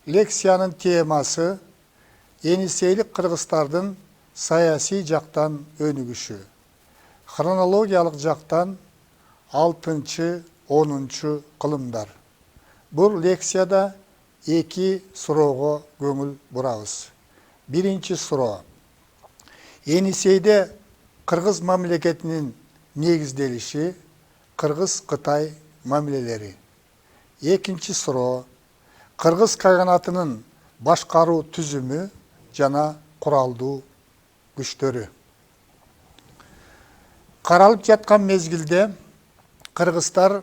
лекциянын темасы Енисейлік қырғыздардың саяси жақтан өнігіші. Хронологиялық жақтан 6-10 қылымдар. Бұл лекцияда екі сұрауға көңіл бұрабыз. Бірінші сұрау. Енисейде қырғыз мамлекетінің негізделіші Қырғыз-Қытай мамилелері. Екінші сұрау. Қырғыз қағанатының башқару түзімі жана құралду күштөрү. Қаралып жатқан мезгілде қырғыздар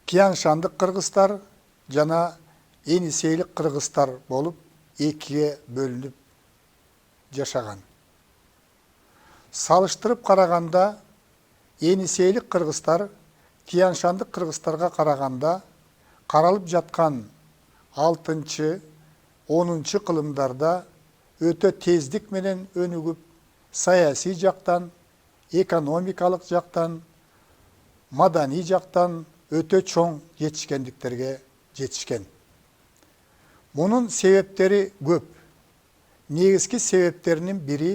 Кияңшандық қырғыздар жана Енисейлік қырғыздар болып екіге бөлініп жашаған. Салыштырып қарағанда Енисейлік қырғыздар Кияңшандық қырғыздарға қарағанда қаралып жатқан 6-10 қылымдарда өте тездік менен өнігіп, саяси жақтан, экономикалық жақтан, мадани жақтан өте чоң жетішкендіктерге жетішкен. Мұның себептері көп. Негізгі себептерінің бірі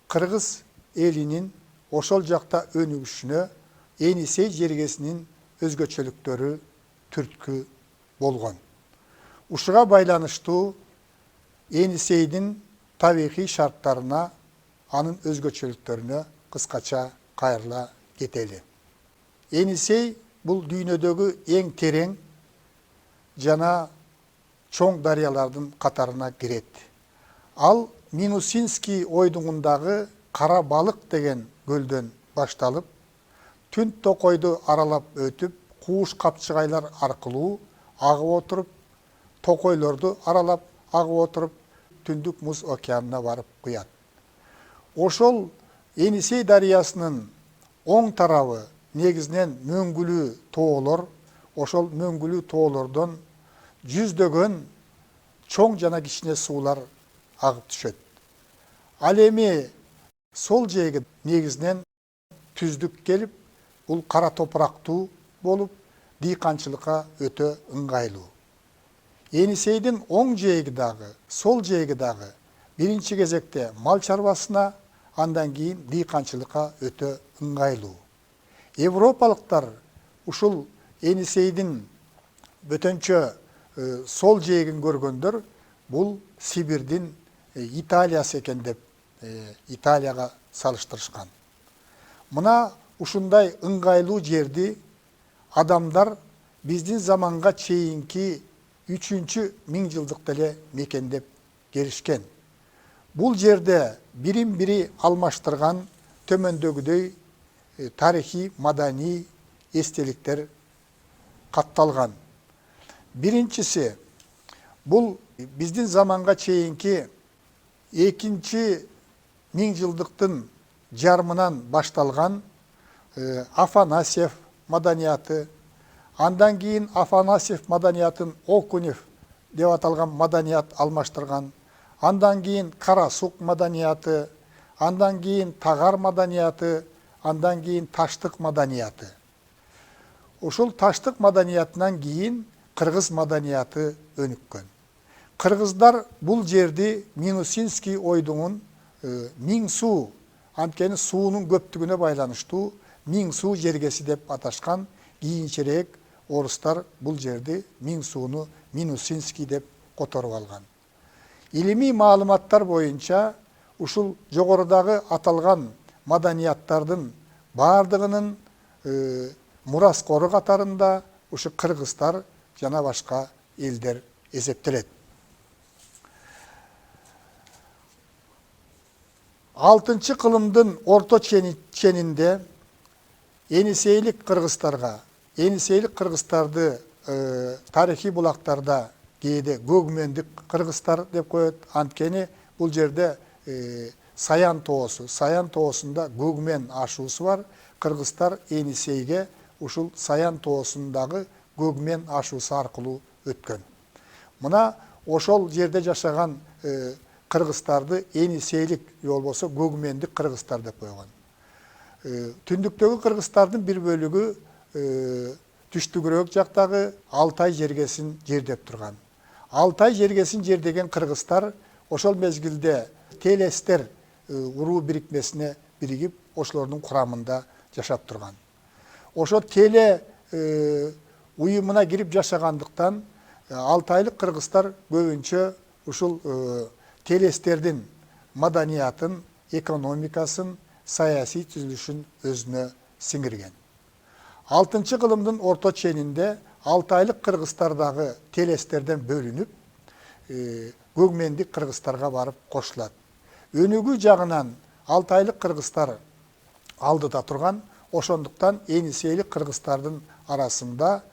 қырғыз елінің ошол жақта өнігішіне Енисей жергесінің өзгөчөлүктөрү түрткү болгон. Ушуга байланыштуу Енисейдин табигый шарттарына, анын өзгөчөлүктөрүнө кыскача кайрыла кетели. Енисей бул дүйнөдөгү эң терең жана чоң дарыялардын катарына кирет. Ал Минусинский ойдуңундагы Кара балык деген көлдөн башталып, Түн Токойду аралап өтүп, кууш капчыгайлар аркылуу агып отуруп, токойлорду аралап агып отуруп, Түндүк Муз океанына барып куят. Ошол Енисей дарыясынын оң тарабы негизинен мөңгүлүү тоолор, ошол мөңгүлүү тоолордон жүздөгөн чоң жана кичине суулар агып түшөт. Ал эми сол жээги негизинен түздүк келип, бул кара топурактуу болуп, дыйканчылыкка өтө ыңгайлуу. Енисейдин оң жээги дагы, сол жээги дагы биринчи кезекте мал чарбасына, андан кийин дыйканчылыкка өтө ыңгайлуу. Европалыктар ушул Енисейдин бөтөнчө сол жээгин көргөндөр бул Сибирдин Италиясы экен деп Италияга салыштырышкан. Мына ушундай ыңгайлуу жерди адамдар биздин заманга чейинки 3-чү миңжылдыкта эле мекендеп келишкен. Бул жерде бирин-бири алмаштырган төмөндөгүдөй тарихи, мадани эстеликтер катталган. Биринчиси, бул биздин заманга чейинки 2-чү миңжылдыктын жарымынан башталган Афанасьев маданияты, андан кийин Афанасьев маданиятын Окунев деп аталган маданият алмаштырган, андан кийин Карасук маданияты, андан кийин Тагар маданияты, андан кийин Таштык маданияты. Ошол Таштык маданиятынан кийин Кыргыз маданияты өнүккөн. Кыргыздар бул жерди Минусинский ойдуңун Миң суу, анткени суунун көптүгүнө байланыштуу Миң суу жергеси деп аташкан. Кийинчерээк орустар бул жерди Миң сууну Минусинский деп которуп алган. Илимий маалыматтар боюнча ушул жогорудагы аталган маданияттардын бардыгынын мураскору катарында ушу кыргыздар жана башка элдер эсептелет. 6-чы кылымдын орто ченинде Енисейлик кыргыздарга, Енисейлик кыргыздарды тарихи булактарда кээде Гөгмендик кыргыздар деп коет. Анткени бул жерде Саян тоосу, Саян тоосунда Гөгмен ашуусу бар. Кыргыздар Енисейге ушул Саян тоосундагы Гөгмен ашуусу аркылуу өткөн. Мына ошол жерде жашаган кыргыздарды Енисейлик болбосо Гөгмендик кыргыздар деп койгон. Түндүктөгү кыргыздардын бир бөлүгү түштүгүрөөк жактагы Алтай жергесин жердеп турган. Алтай жергесин жердеген кыргыздар ошол мезгилде Телестер уруу бирикмесине биригип, ошолордун курамында жашап турган. Ошо Теле уюмуна кирип жашагандыктан алтайлык кыргыздар көбүнчө ушул Телестердин маданиятын, экономикасын, саясий түзүлүшүн өзүнө сиңирген. 6 кылымдын орто ченинде алтайлык кыргыздар дагы Телестерден бөлүнүп, Көкмендик кыргыздарга барып кошулат. Өнүгүү жагынан алтайлык кыргыздар алдыда турган, ошондуктан Енисейлик кыргыздардын арасында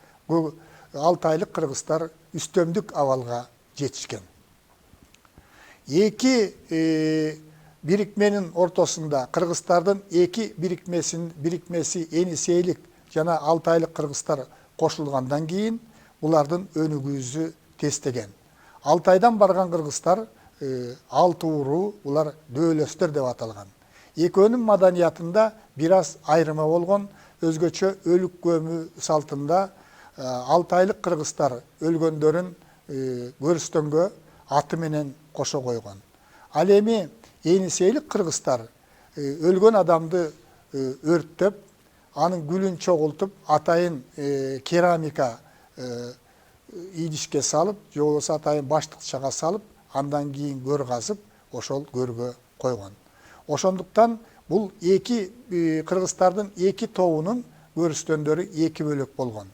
алтайлык кыргыздар үстөмдүк абалга жетишкен. Эки бирикменин ортосунда кыргыздардын эки бирикмеси Енисейлик жана алтайлык кыргыздар кошулгандан кийин булардын өнүгүүсү тестеген. Алтайдан барган кыргыздар алты уруу, булар дөөлөстөр деп аталган. Экөөнүн маданиятында бир аз айырма болгон, өзгөчө өлүк көмүү салтында алтайлык кыргыздар өлгөндөрүн көрүстөнгө аты менен кошо койгон. Ал эми Енисейлик кыргыздар өлгөн адамды өрттөп, анын гүлүн чогултуп, атайын керамика идишке салып, же болбосо атайын баштыкчага салып, андан кийин көр казып, ошол көргө койгон. Ошондуктан бул эки кыргыздардын эки тобунун көрүстөндөрү эки бөлөк болгон.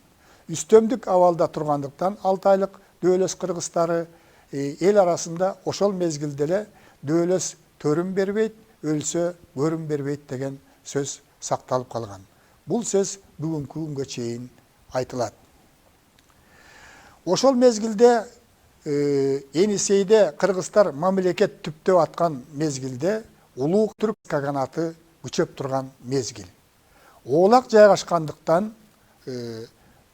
Үстөмдүк абалда тургандыктан алтайлык дөөлөс кыргыздары эл арасында ошол мезгилде эле дөөлөс төрүн бербейт, өлсө көрүн бербейт деген сөз сакталып калган. Бул сөз бүгүнкү күнгө чейин айтылат. Ошол мезгилде Енисейде кыргыздар мамлекет түптөп аткан мезгилде улуу түрк каганаты күчөп турган мезгил. Оолак жайгашкандыктан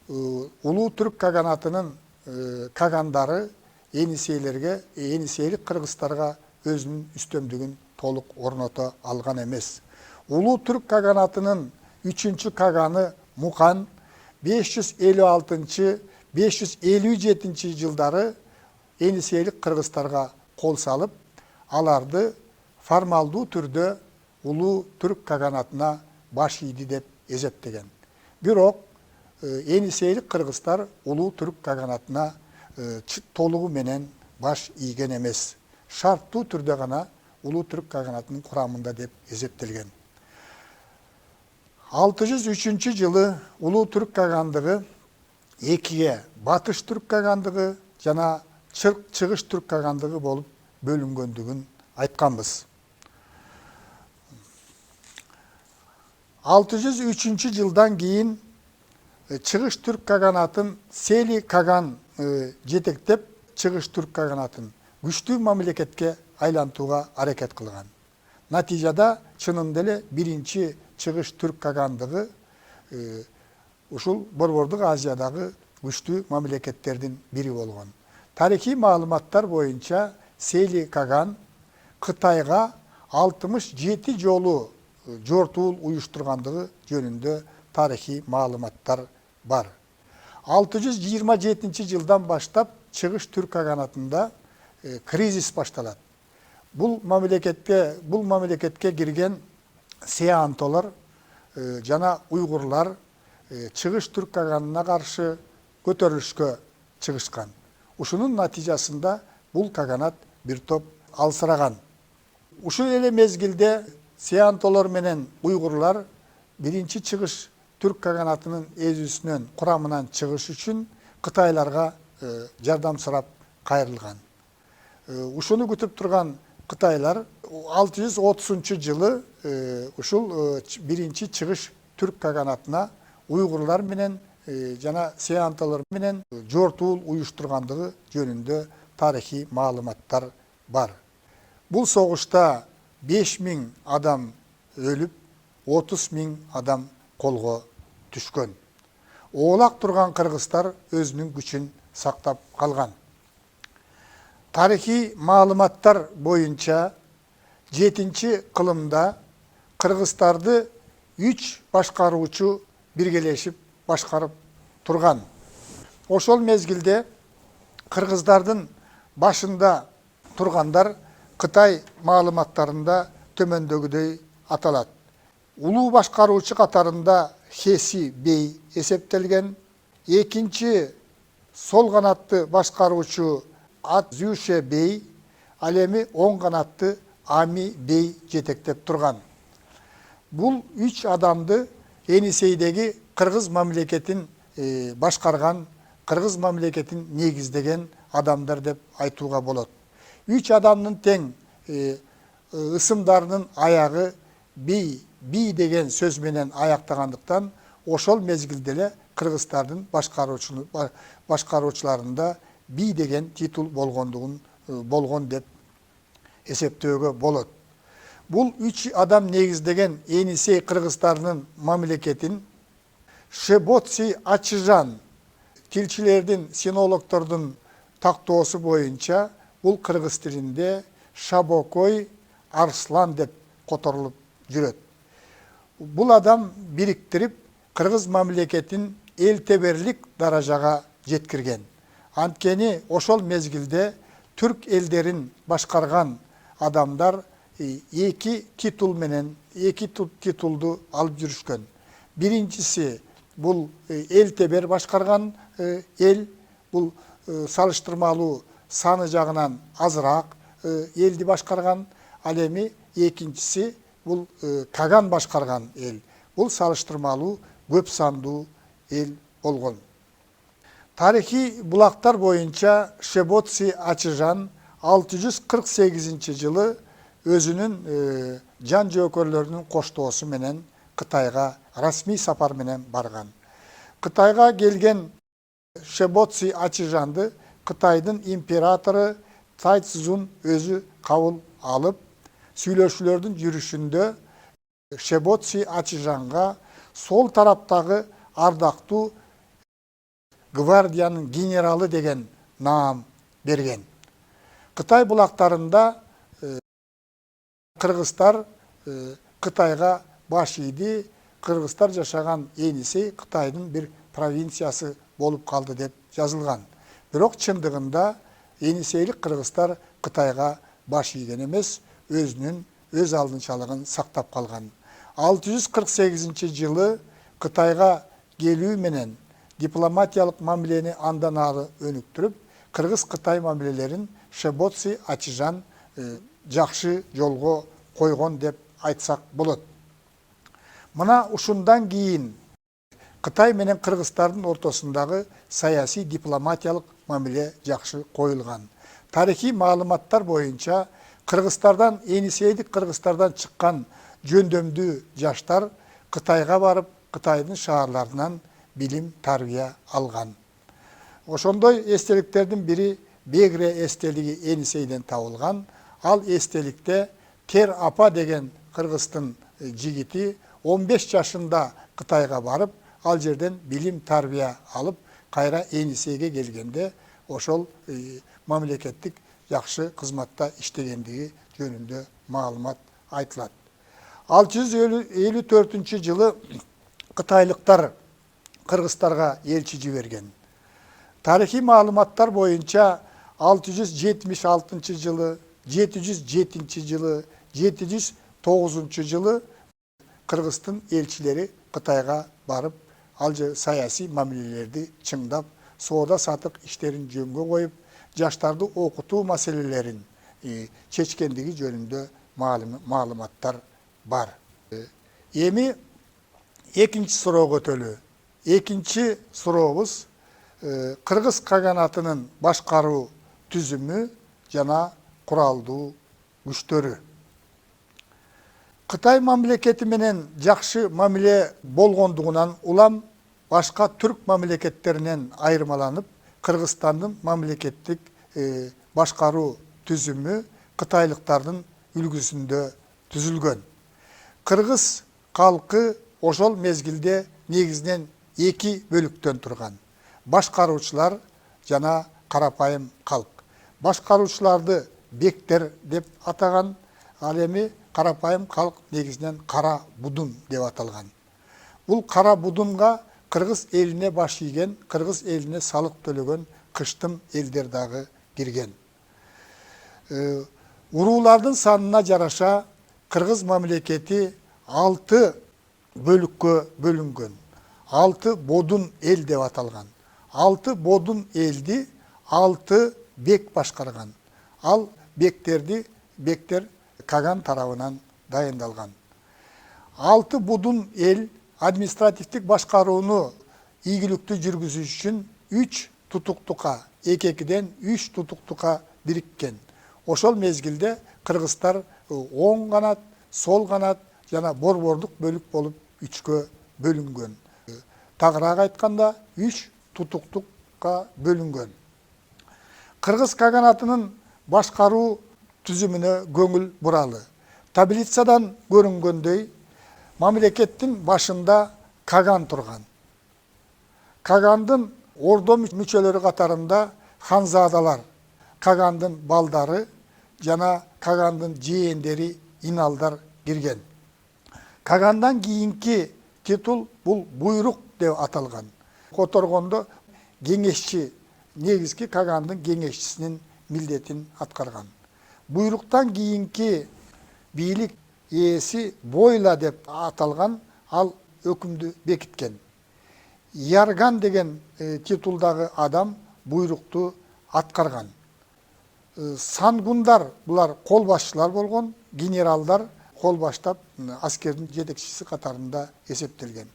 улуу түрк каганатынын кагандары Енисейлик кыргыздарга өзүнүн үстөмдүгүн толук орното алган эмес. Улуу түрк каганатынын 3-чү каганы Мукан 556-557 жылдары Енисейлик кыргыздарга кол салып, аларды формалдуу түрдө улуу түрк каганатына баш ийди деп эсептеген. Бирок Енисейлик кыргыздар улуу түрк каганатына толугу менен баш ийген эмес. Шарттуу түрдө гана улуу түрк каганатынын курамында деп эсептелген. 603 жылы улуу түрк кагандыгы экиге батыш түрк кагандыгы жана чыгыш түрк кагандыгы болуп бөлүнгөндүгүн айтканбыз. 603 жылдан кийин чыгыш түрк каганатын Сели каган жетектеп, чыгыш түрк каганатын күчтүү мамлекетке айлантууга аракет кылган. Натыйжада чынында эле биринчи чыгыш түрк кагандыгы ушул Борбордук Азиядагы күчтүү мамлекеттердин бири болгон. Тарихи маалыматтар боюнча Сели каган Кытайга 67 жолу жортуул уюштургандыгы жөнүндө тарихи маалыматтар бар. 627 жылдан баштап чыгыш түрк каганатында кризис башталат. Бул мамлекетке кирген сеантолор жана уйгурлар чыгыш түрк каганына каршы көтөрүлүшкө чыгышкан. Ушунун натыйжасында бул каганат бир топ алсыраган. Ушул эле мезгилде сеантолор менен уйгурлар биринчи чыгыш түрк каганатынын эзүүсүнөн курамынан чыгыш үчүн кытайларга жардам сурап кайрылган. Ушуну күтүп турган кытайлар 630 жылы ушул биринчи чыгыш түрк каганатына уйгурлар менен жана сеантолор менен жортуул уюштургандыгы жөнүндө тарихи маалыматтар бар. Бул согушта 5000 адам өлүп, 30.000 адам колго түшкөн. Оолак турган кыргыздар өзүнүн күчүн сактап калган. Тарихи маалыматтар боюнча 7-кылымда кыргыздарды 3 башкаруучу биргелешип башкарып турган. Ошол мезгилде кыргыздардын башында тургандар Кытай маалыматтарында төмөндөгүдөй аталат. Улуу башкаруучу катарында Хеси бей эсептелген. Экинчи сол канатты башкаруучу Атзюше бей, ал эми оң канатты Ами бей жетектеп турган. Бул 3 адамды Енисейдеги кыргыз мамлекетин башкарган, кыргыз мамлекетин негиздеген адамдар деп айтууга болот. 3 адамдын тең ысымдарынын аягы би деген сөз менен аяктагандыктан ошол мезгилде эле кыргыздардын башкаруучуларында би деген титул болгон деп эсептөөгө болот. Бул 3 адам негиздеген Енисей кыргыздарынын мамлекетин Шеботси Ачыжан тилчилердин, синологдордун тактоосу боюнча бул кыргыз тилинде Шабокой Арслан деп которулуп жүрөт. Бул адам бириктирип кыргыз мамлекетин элтеберлик даражага жеткирген. Анткени ошол мезгилде түрк элдерин башкарган адамдар эки титулду алып жүрүшкөн. Биринчиси бул элтебер башкарган эл, бул салыштырмалуу саны жагынан азыраак элди башкарган. Ал эми экинчиси бул Каган башкарган эл. Бул салыштырмалуу көп сандуу эл болгон. Тарихи булактар боюнча Шеботси Ачыжан 648 жылы өзүнүн жан жөөкөрлөрүнүн коштоосу менен Кытайга расмий сапар менен барган. Кытайга келген Шеботси Ачыжанды Кытайдын императору Тайцзун өзү кабыл алып, сүйлөшүүлөрдүн жүрүшүндө Шеботси Ачыжанга сол тараптагы ардактуу гвардиянын генералы деген наам берген. Кытай булактарында кыргыздар Кытайга баш ийди. Кыргыздар жашаган Енисей Кытайдын бир провинциясы болуп калды деп жазылган. Бирок чындыгында Енисейлик кыргыздар Кытайга баш ийген эмес, өз алдынчалыгын сактап калган. 648 жылы Кытайга келүү менен дипломатиялык мамилени андан ары өнүктүрүп, кыргыз-Кытай мамилелерин Шеботси Ачыжан жакшы жолго койгон деп айтсак болот. Мына ушундан кийин Кытай менен кыргыздардын ортосундагы саясий дипломатиялык мамиле жакшы коюлган. Тарихи маалыматтар боюнча кыргыздардан, Енисейдик кыргыздардан чыккан жөндөмдүү жаштар Кытайга барып, Кытайдын шаарларынан билим, тарбия алган. Ошондой эстеликтердин бири Бегре эстелиги Енисейден табылган. Ал эстеликте Тер апа деген кыргыздын жигити 15 жашында Кытайга барып, ал жерден билим, тарбия алып, кайра Енисейге келгенде ошол мамлекеттик жакшы кызматта иштегендиги жөнүндө маалымат айтылат. 654 жылы кытайлыктар кыргыздарга элчи жиберген. Тарихи маалыматтар боюнча 676 жылы, 707 жылы, 709 жылы кыргыздын элчилери Кытайга барып, ал же саясий мамилелерди чыңдап, соода сатык иштерин жөнгө коюп, жаштарды окутуу маселелерин чечкендиги жөнүндө маалыматтар бар. Эми экинчи суроого өтөлү. Экинчи сурообуз кыргыз каганатынын башкаруу түзүмү жана куралдуу күчтөрү. Кытай мамлекети менен жакшы мамиле болгондугунан улам башка түрк мамлекеттеринен айырмаланып, Кыргызстандын мамлекеттик башкаруу түзүмү кытайлыктардын үлгүсүндө түзүлгөн. Кыргыз калкы ошол мезгилде негизинен эки бөлүктөн турган. Башкаруучулар жана карапайым калк. Башкаруучуларды бектер деп атаган, ал эми карапайым калк негизинен кара будун деп аталган. Бул кара будунга Кыргыз элине баш ийген, кыргыз элине салык төлөгөн кыштым элдер дагы кирген. Уруулардын санына жараша кыргыз мамлекети 6 бөлүккө бөлүнгөн. 6 бодун эл деп аталган. 6 бодун элди 6 бек башкарган. Ал бектер Каган тарабынан дайындалган. 6 бодун эл административдик башкарууну ийгиликтүү жүргүзүш үчүн 3 тутуктукка, 2-2ден 3 тутуктукка бириккен. Ошол мезгилде кыргыздар оң канат, сол канат жана борбордук бөлүк болуп 3кө бөлүнгөн. Тагыраак айтканда 3 тутуктукка бөлүнгөн. Кыргыз каганатынын башкаруу түзүмүнө көңүл буралы. Таблицадан көрүнгөндөй, мамлекеттин башында Каган турган. Кагандын ордо мүчөлөрү катарында ханзадалар, Кагандын балдары жана Кагандын жээндери иналдар кирген. Кагандан кийинки титул бул буйрук деп аталган. Которгондо кеңешчи, негизги Кагандын кеңешчисинин милдетин аткарган. Буйруктан кийинки бийлик ээси Бойла деп аталган, ал өкүмдү бекиткен. Ярган деген титулдагы адам буйрукту аткарган. Сангундар, булар кол башчылар болгон, генералдар кол баштап аскердин жетекчиси катарында эсептелген.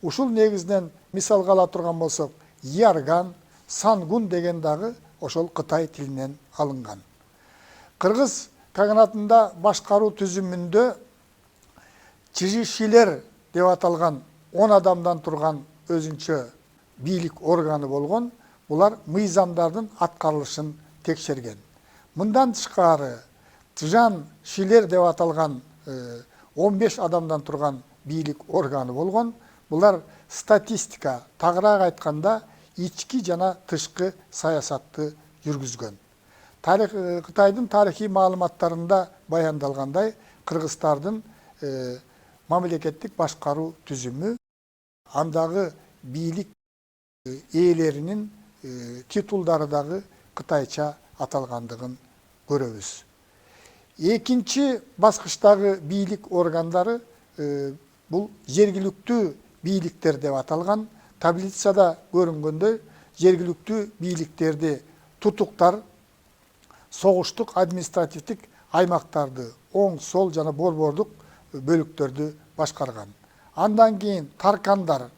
Ушул негизден мисалга ала турган болсок, Ярган, Сангун деген дагы ошол Кытай тилинен алынган. Кыргыз каганатында башкаруу түзүмүндө чижишилер деп аталган 10 адамдан турган өзүнчө бийлик органы болгон, булар мыйзамдардын аткарылышын текшерген. Мындан тышкары Тыжан шилер деп аталган 15 адамдан турган бийлик органы болгон, булар статистика, тагыраак айтканда ички жана тышкы саясатты жүргүзгөн. Кытайдын тарыхый маалыматтарында баяндалгандай, кыргыздардын мамлекеттик башкаруу түзүмү андагы бийлик ээлеринин титулдары дагы кытайча аталгандыгын көрөбүз. Экинчи баскычтагы бийлик органдары бул жергиликтүү бийликтер деп аталган. Таблицада көрүнгөндөй, жергиликтүү бийликтерди тутуктар согуштук административдик аймактарды, оң, сол жана борбордук бөлүктөрдү башкарган. Андан кийин таркандар,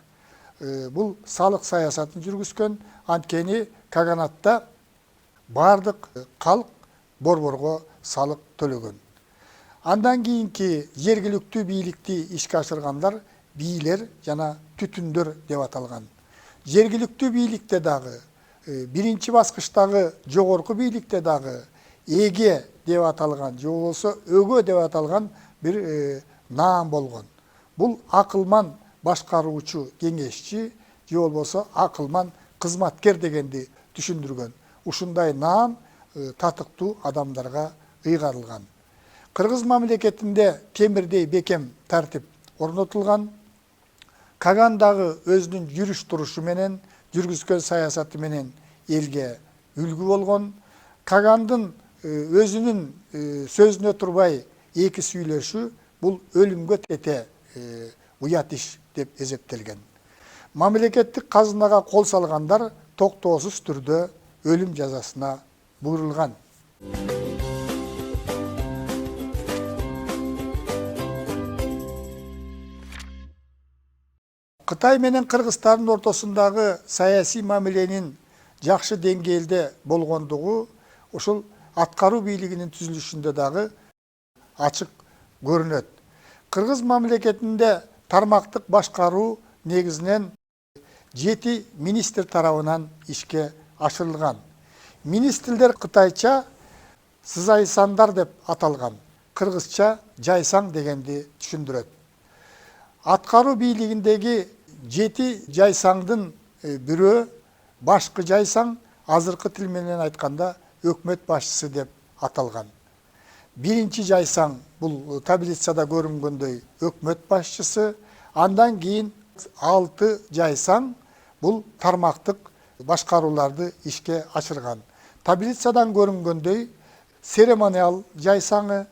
бул салык саясатын жүргүзгөн, анткени каганатта бардык калк борборго салык төлөгөн. Андан кийинки жергиликтүү бийликти ишке ашыргандар бийлер жана түтүндөр деп аталган. Жергиликтүү бийликте дагы, биринчи баскычтагы жогорку бийликте дагы эге деп аталган, же болбосо өгө деп аталган бир наам болгон. Бул акылман башкаруучу кеңешчи, же болбосо акылман кызматкер дегенди түшүндүргөн. Ушундай наам татыктуу адамдарга ыйгарылган. Кыргыз мамлекетинде темирдей бекем тартип орнотулган. Каган дагы өзүнүн жүрүш турушу менен, жүргүзгөн саясаты менен элге үлгү болгон. Кагандын өзүнүн сөзүнө турбай эки сүйлөшү бул өлүмгө тете уят иш деп эсептелген. Мамлекеттик казынага кол салгандар токтоосуз түрдө өлүм жазасына буйрулган. Кытай менен кыргыздардын ортосундагы саясий мамиленин жакшы деңгээлде болгондугу ушул аткаруу бийлигинин түзүлүшүндө дагы ачык көрүнөт. Кыргыз мамлекетинде тармактык башкаруу негизинен 7 министр тарабынан ишке ашырылган. Министрлер кытайча сызайсандар деп аталган, кыргызча жайсаң дегенди түшүндүрөт. Аткаруу бийлигиндеги 7 жайсаңдын бирөө башкы жайсаң, азыркы тил менен айтканда өкмөт башчысы деп аталган. Биринчи жайсаң бул таблицада көрүнгөндөй өкмөт башчысы, андан кийин 6 жайсаң бұл тармақтық башкарууларды ишке ашырган. Таблицадан көрүнгөндөй церемониал жайсаңы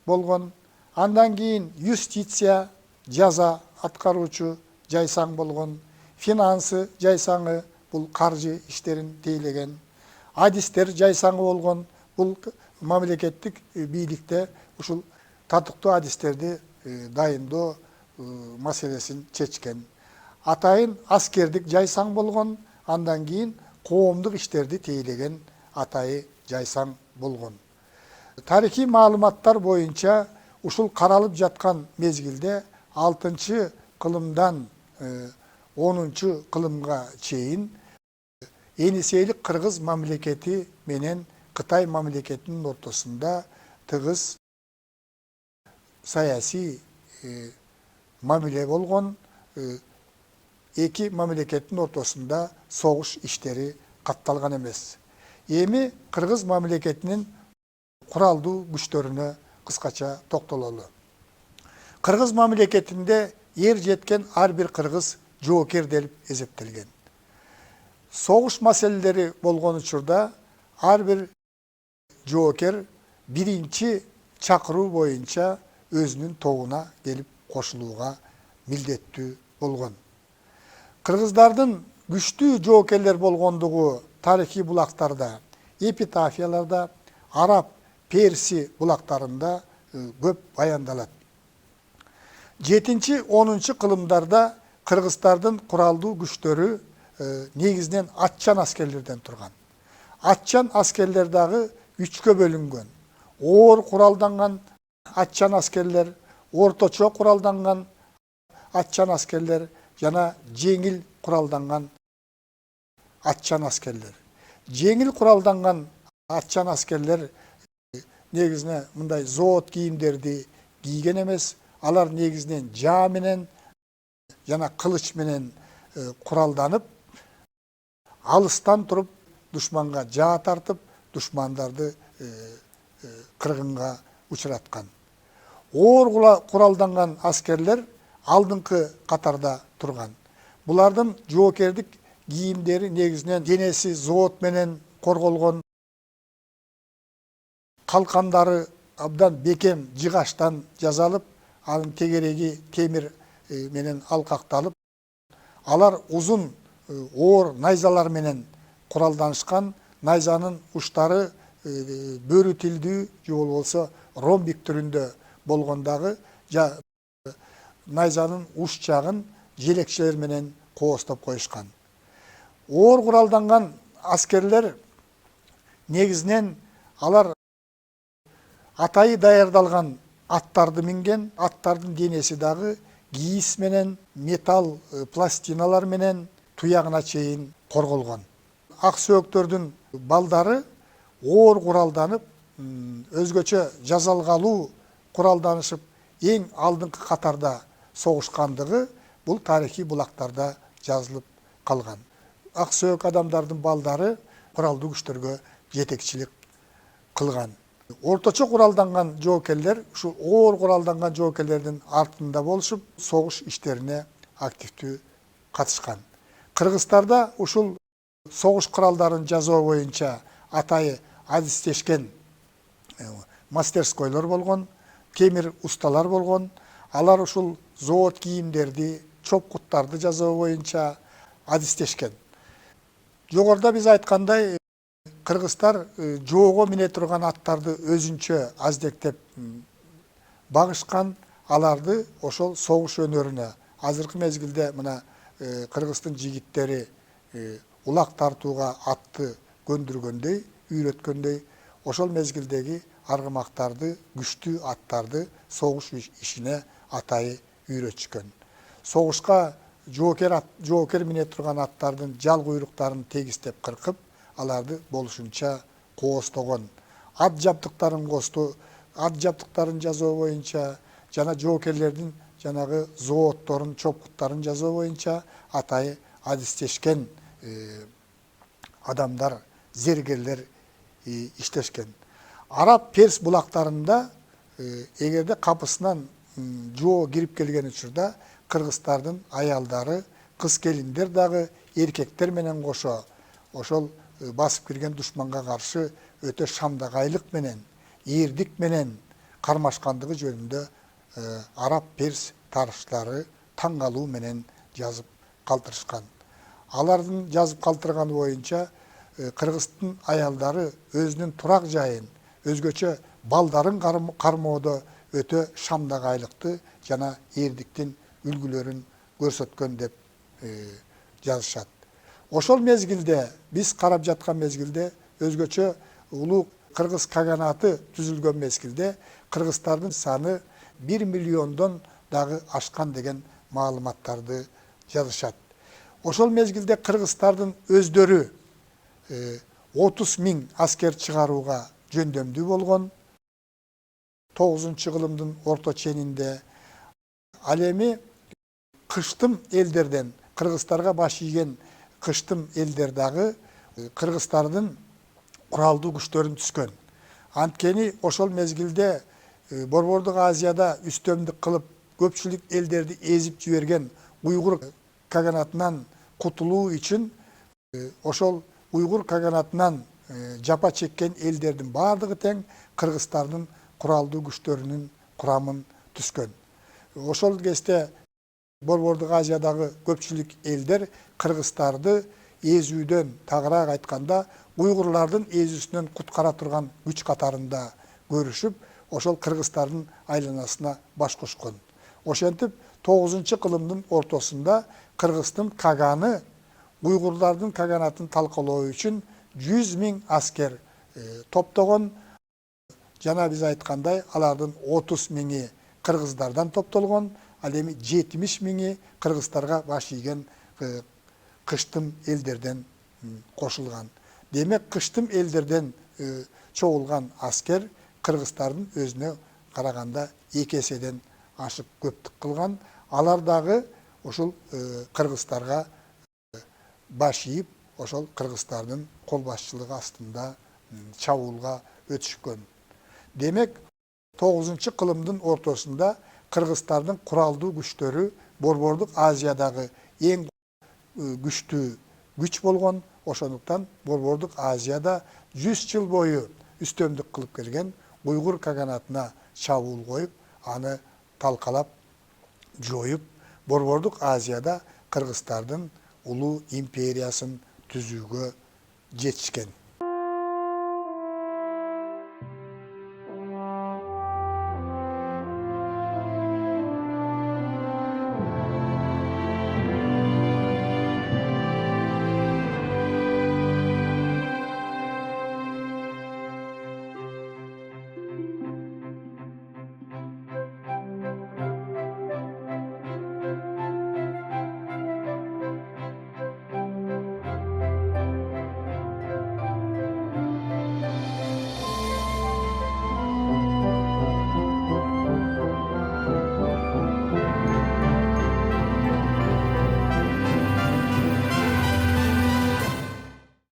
болгон. Андан кийин юстиция жаза аткаруучу жайсаң болгон. Финансы жайсаңы бұл каржы иштерин тейлеген. Адистер жайсаңы болгон. Бұл мамлекеттик бийликте ушул татыктуу адистерди дайындоо маселесин чечкен. Атайын аскердик жайсаң болгон. Андан кийин коомдук иштерди тейлеген атайы жайсаң болгон. Тарихи маалыматтар боюнча ушул каралып жаткан мезгилде 6 кылымдан 10 кылымга чейин Енисейлик кыргыз мамлекети менен Кытай мамлекетинин ортосунда тыгыз саясий мамиле болгон. Эки мамлекеттин ортосунда согуш иштери катталган эмес. Эми кыргыз мамлекетинин куралдуу күчтөрүнө кыскача токтололу. Кыргыз мамлекетинде ер жеткен ар бир кыргыз жоокер делип эсептелген. Согуш маселелери болгон учурда ар бир жоокер биринчи чакыруу боюнча өзүнүн тобуна келип кошулууга милдеттүү болгон. Кыргыздардын күчтүү жоокерлер болгондугу тарихи булактарда, эпитафияларда, араб, перси булактарында көп баяндалат. 7-10 кылымдарда кыргыздардын куралдуу күчтөрү негизинен атчан аскерлерден турган. Атчан аскерлер дагы 3кө бөлүнгөн. Оор куралданган атчан аскерлер, орточо куралданган атчан аскерлер жана жеңил куралданган атчан аскерлер. Жеңил куралданган атчан аскерлер негизинен мындай зоот кийимдерди кийген эмес, алар негизинен жаа менен жана кылыч менен куралданып, алыстан туруп душманга жаа тартып, душмандарды кыргынга учураткан. Оор куралданган аскерлер алдыңкы катарда турган. Булардын жоокердик кийимдери негизинен денеси зоот менен корголгон, калкандары абдан бекем жыгаштан жасалып, анын тегереги темир менен алкакталып, алар узун оор найзалар менен куралданышкан. Найзанын уштары бөрү тилдүү же болбосо ромбик түрүндө болгондагы найзанын уч жагын желекчелер менен коостоп коюшкан. Оор куралданган аскерлер негизинен алар атайы даярдалган аттарды минген, аттардын денеси дагы кийис менен, металл пластиналар менен туягына чейин корголгон. Ак сөөктөрдүн балдары оор куралданып, өзгөчө жазалгалуу куралданышып, эң алдыңкы катарда согушкандыгы бул тарихи булактарда жазылып калган. Ак сөөк адамдардын балдары куралдуу күчтөргө жетекчилик кылган. Орточо куралданган жоокерлер ушу оор куралданган жоокерлердин артында болушуп, согуш иштерине активдүү катышкан. Кыргыздарда ушул согуш куралдарын жасоо боюнча атайы адистешкен мастерскойлор болгон, темир усталар болгон. Алар ушул зоот кийимдерди, чопкуттарды жасоо боюнча адистешкен. Жогоруда биз айткандай, кыргыздар жоого мине турган аттарды өзүнчө аздектеп багышкан, аларды ошол согуш өнөрүнө азыркы мезгилде мына кыргыздын жигиттери улак тартууга атты көндүргөндөй, үйрөткөндөй, ошол мезгилдеги аргымактарды, күчтүү аттарды согуш ишине атайы үйрөтүшкөн. Согушка жоокер мине турган аттардын жал куйруктарын тегистеп кыркып, аларды болушунча коостогон. Ат жабдыктарын косту, ат жабдыктарын жасоо боюнча жана жоокерлердин жанагы зоотторун, чопкуттарын жасоо боюнча атайы адистешкен адамдар, зергерлер иштешкен. Араб Перс булактарында эгерде капысынан жоо кирип келген учурда кыргыздардын аялдары, кыз келиндер дагы эркектер менен кошо ошол басып кирген душманга каршы өтө шамдагайлык менен, эрдик менен кармашкандыгы жөнүндө араб перс тарыхчылары таң калуу менен жазып калтырышкан. Алардын жазып калтырганы боюнча кыргыздын аялдары өзүнүн турак жайын, өзгөчө балдарын кармоодо өтө шамдагайлыкты жана эрдиктин үлгүлөрүн көрсөткөн деп жазышат. Ошол мезгилде, биз карап жаткан мезгилде, өзгөчө улуу кыргыз каганаты түзүлгөн мезгилде кыргыздардын саны 1 миллиондон дагы ашкан деген маалыматтарды жазышат. Ошол мезгилде кыргыздардын өздөрү 30 000 аскер чыгарууга жөндөмдүү болгон. 9-кылымдын орто ченинде ал эми кыштым элдерден, кыргыздарга баш ийген кыштым элдер дагы кыргыздардын куралдуу күчтөрүн түзгөн. Анткени ошол мезгилде Борбордук Азияда үстөмдүк кылып көпчүлүк элдерди эзип жиберген уйгур каганатынан кутулуу үчүн ошол уйгур каганатынан жапа чеккен элдердин баардыгы тең кыргыздардын куралдуу күчтөрүнүн курамын түзгөн. Ошол кезде Борбордук Азиядагы көпчүлүк элдер кыргыздарды эзүүдөн, тагыраак айтканда, уйгурлардын эзүүсүнөн куткара турган күч катарында көрүшүп, ошол кыргыздардын айланасына баш кошкон. Ошентип 9-кылымдын ортосунда кыргыздын каганы уйгурлардын каганатын талкалоо үчүн 100 000 аскер топтогон. Жана биз айткандай, алардын 30 000-и кыргыздардан топтолгон, ал эми 70 000-и кыргыздарга баш ийген кыштым элдерден кошулган. Демек, кыштым элдерден чогулган аскер кыргыздардын өзүнө караганда 2 эседен ашып көптүк кылган. Алар дагы ошол кыргыздарга баш ийип, ошол кыргыздардын кол башчылыгы астында чабуулга өтүшкөн. Демек, 9-кылымдын ортосунда кыргыздардын куралдуу күчтөрү Борбордук Азиядагы эң күчтүү күч болгон. Ошондуктан Борбордук Азияда 100 жыл бою үстөмдүк кылып келген уйгур каганатына чабуул коюп, аны талкалап, жоюп, Борбордук Азияда кыргыздардын улуу империясын түзүүгө жетишкен.